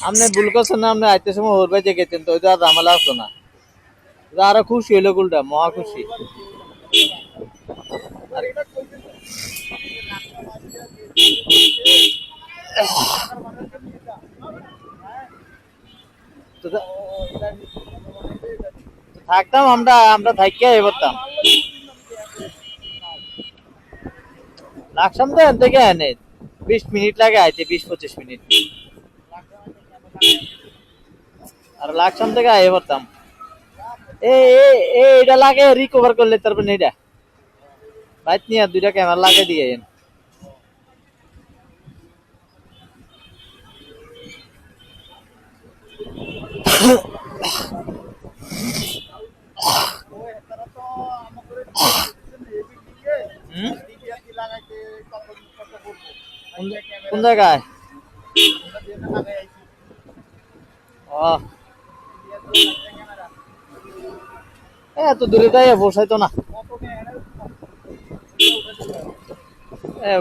আপনি ভুল করছেন না, আপনি আইতে সময় ওর বাইতে গেতেন তো, ওই তো আর ঝামেলা আসতো না। আরো খুশি হইলো গুলটা, মহা খুশি। তো থাকতাম আমরা, আমরা থাকিয়া এ করতাম। লাকসাম তো এন থেকে এনে 20 মিনিট লাগে আইতে, 20-25 মিনিট। আর লাকসাম থেকে আইয়ে পড়তাম। এটা লাগে রিকভার করলে তারপর এটা বাইক নিয়ে 2টা ক্যামেরা লাগে দিয়ে কোন জায়গায়? ও এত দূরে যাই বসাইতো না,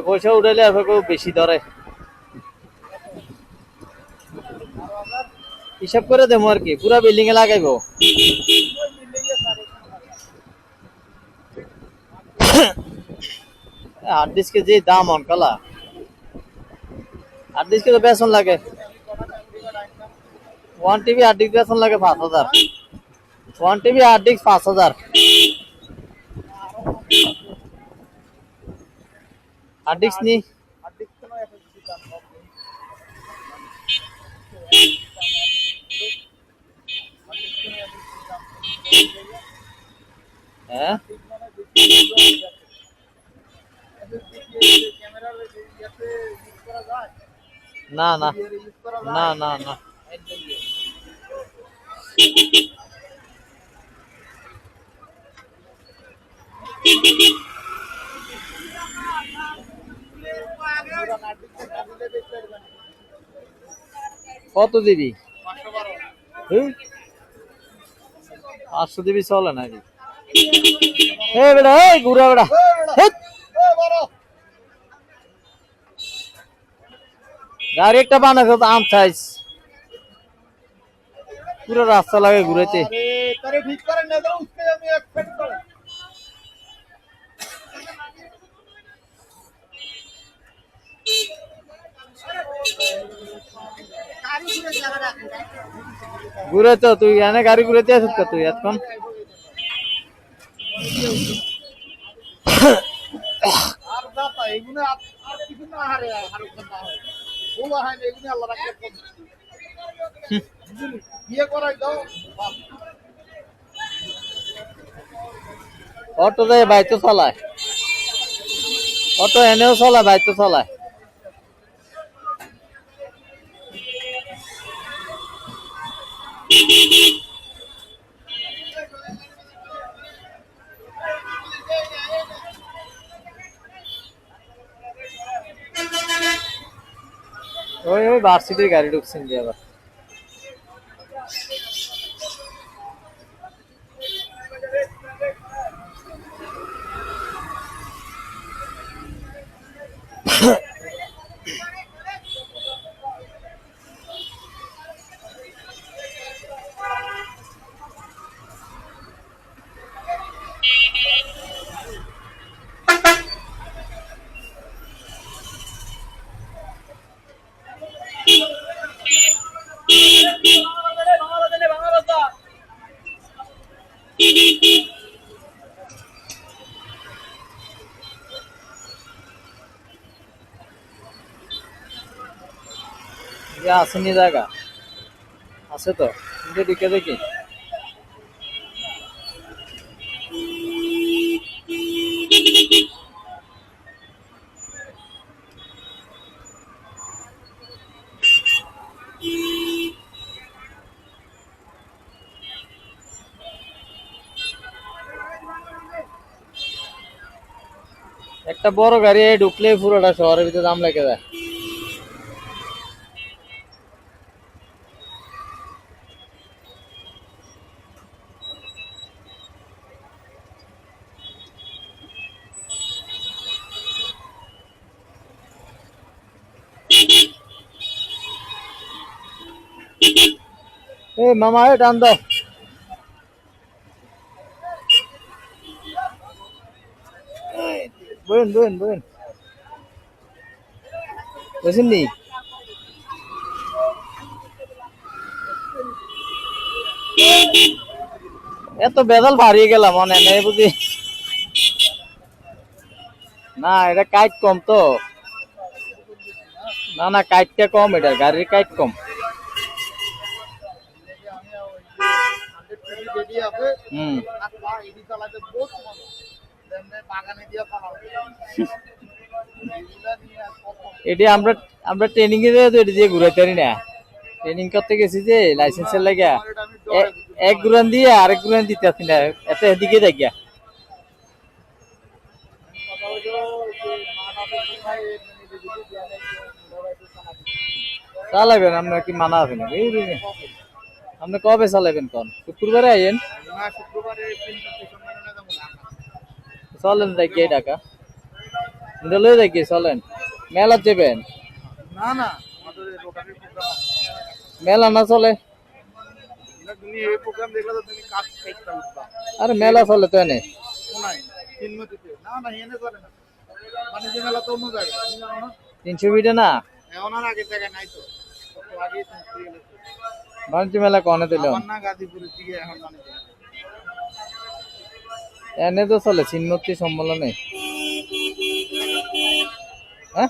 পয়সা উঠাইলে আর বেশি ধরে। হিসাব করে দেবো আর কি, পুরা বিল্ডিং এ লাগাইবো। হার্ড ডিস্কে যে দাম অনকালা, হার্ড ডিস্কে তো বেতন লাগে। 1 টিবি হার্ড ডিস্ক বেতন লাগে 5,000। 1 TB hard disk 5,000। Hard disk নি হ্যাঁ, না না না না না। কত দিবি? 500 দিবি চলে নাকি? বেটা এই ঘুরা বেটা, গাড়ি একটা বানাতে আম চাইছ, পুরো রাস্তা লাগে ঘুরেতে। ঘুরে তো তুই এনে গাড়ি ঘুরেতে আসিস তুই এখন। অটো দেয় বাইতো চালায়, অটো এনেও চালায় বাইতো চালায়। ওই ওই ভার্সিটির গাড়ি ঢুকছেন যে আবার। আসেনি জায়গা আছে তো, কিন্তু ঢুকে দেখি। একটা বড় গাড়ি ঢুকলে পুরোটা শহরের ভিতরে দাম লেগে যায়। এই মামা এ টান দাও। বইন বইন বইন বুঝছেন নি? এত বেদাল ভারী গেলাম মনে নেই বুঝি। না এটা কাইট কম তো। না না কাইটটা কম, এটা গাড়ির কাইট কম। হুম এটি আমরা আমরা ট্রেনিং এ তো এটি দিয়ে ঘুরাইতে পারি না। ট্রেনিং করতে গেছি যে লাইসেন্সের লাগা এক ঘুরান দিয়ে আরেক ঘুরান দিতে আসি না, এত এদিকে যাই গিয়া চালাবেন। আপনার কি মানা আছে না? এই যে আপনি কবে চালাবেন কোন? শুক্রবারে আইয়েন। চলেন যাই গিয়ে ঢাকা লয়ে যাই গিয়ে চলেন। মেলা যাবেন? না না মেলা না চলে? তুমি এই প্রোগ্রাম দেখলে তো তুমি কাজ খাইতে উঠবা আরে মেলা চলে তো এনে। কোনায় চিনমতিতে না না এনে চলে না বাণিজ্য মেলা তো অন্য জায়গায় তুমি জানো না 300 মিটার না? এখন আর আগের জায়গায় নাই তো কত আগে বাণিজ্য মেলা কনে দিল? আমার না গাজীপুরের দিকে এখন বাণিজ্য মেলা। এনে তো চলে চিনমতি সম্মেলনে। হ্যাঁ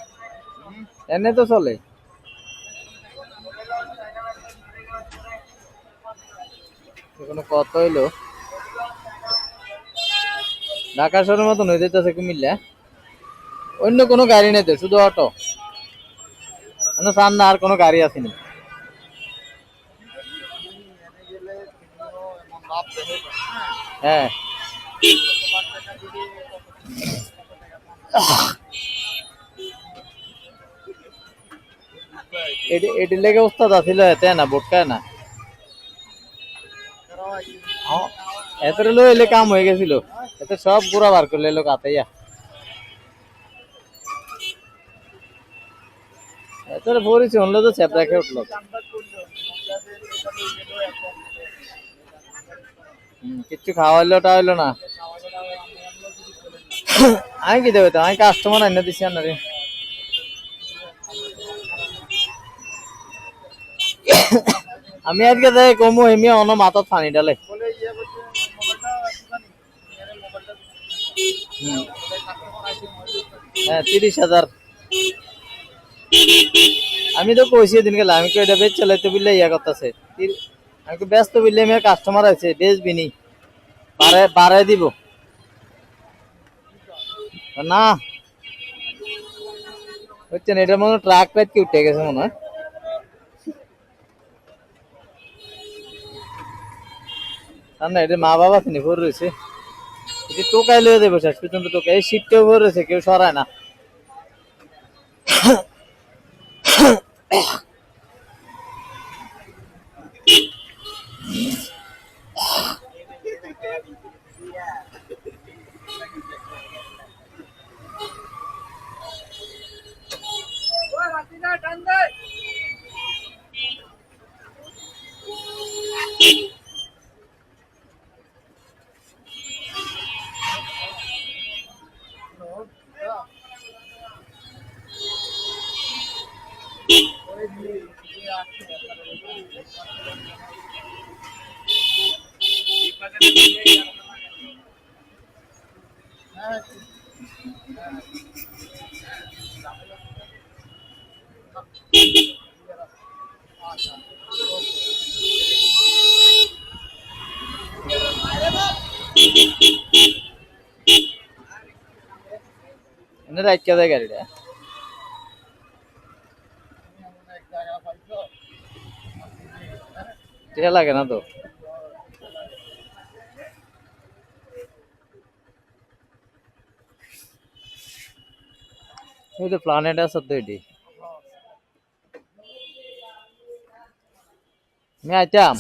এনে তো চলে। কোনো কত হইলো ঢাকা শহরের মতন হয়ে যেতেছে কুমিল্লা। অন্য কোনো গাড়ি নেই তো, শুধু অটো। সামনে আর কোনো গাড়ি আসেনি। এনে গেলে তুমিও এমন লাভ দেখে হ্যাঁ এটির লেগে উস্তাদ আছিল এতে না বোট খায় না। এত লই এলে কাম হয়ে গেছিল। এতে সব পুরা বার করলে এলো কাতাইয়া। এত পরিচয় হলে তো চেপ রেখে উঠলো। কিচ্ছু খাওয়া হইলো টা হইলো না। আমি কি দেবো? আমি কাস্টমার এনে দিছি আনারে। আমি আজকে যাই কমু এমনি অন্য মাথার পানি ডালে। বলে ইয়ে বলছে মোবাইলটা একটুখানি এর মোবাইলটা কাস্টমার আইছে হ্যাঁ 30,000। আমি তো কইছি দিন গেলে আমি এটা বেচ চালাইতে বললে ইয়া করতেছে। আমি ব্যস্ত বললে আমার কাস্টমার আছে বেচবি নি, বাড়ায় দিব না। বুঝছেন এটার মনে ট্রাক টাইট কি উঠে গেছে মনে হয়। না এটা মা বাবা তিনি ভোর রয়েছে। এটি টোকাই লয়ে দেবো শেষ পর্যন্ত। টোকা এই শীতটাও ভোর রয়েছে, কেউ সরায় না। রাখা যায় গাড়িটা। টিয়া লাগে না তো। এই তো প্ল্যানেট আছে তো এটি। আমি আইতাম।